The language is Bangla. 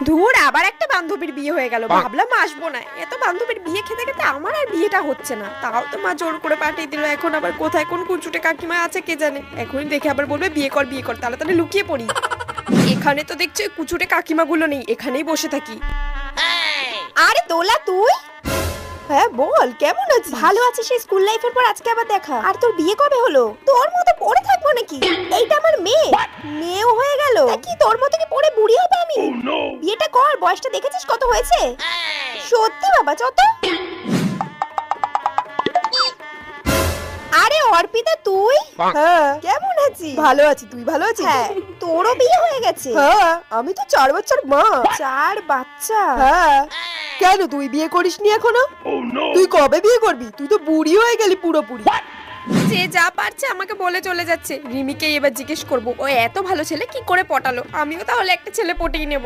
ধুর, আবার একটা বান্ধবীর বিয়ে হয়ে গেল। ভাবলাম আসবো না, এত বান্ধবীর বিয়ে খেতে খেতে আমার আর বিয়েটা হচ্ছে না। তাও তো মা জোর করে পাঠিয়ে দিল। এখন আবার কোথায় কোন কুচুটে কাকিমা আছে কে জানে। এখনই দেখে আবার বলবে বিয়ে কর বিয়ে কর, তাহলে লুকিয়ে পড়ি। এখানে তো দেখছি কুচুটে কাকিমা গুলো নেই, এখানেই বসে থাকি। আরে দোলা তুই? হ্যাঁ বল, কেমন আছিস? ভালো আছি, সেই স্কুল লাইফের পর আজকে আবার দেখা। আর তোর বিয়ে কবে হলো? তোর মতো পড়ে থাকবো নাকি? এইটা আমার মেয়ে, মেয়েও হয়ে গেল। কি তোর মতো কি পড়ে বুড়ি হবে আমি? বিয়েটা কর, বয়সটা দেখেছিস কত হয়েছে? সত্যি বাবা, চত। আরে অর্পিতা তুই? হ্যাঁ, কেমন আছিস? ভালো আছি, তুই ভালো আছিস? হ্যাঁ, তোরও বিয়ে হয়ে গেছে? হ্যাঁ, আমি তো 4 বাচ্চার মা। 4 বাচ্চা? হ্যাঁ। কেন তুই বিয়ে করিসনি এখনো? তুই কবে বিয়ে করবি? তুই তো বুড়ি হয়ে গেলি পুরোপুরি। যে যা পারছে আমাকে বলে চলে যাচ্ছে। রিমিকে এবার জিজ্ঞেস করব, ও এত ভালো ছেলে কি করে পটালো। আমিও তাহলে একটা ছেলে পটিয়ে নেব।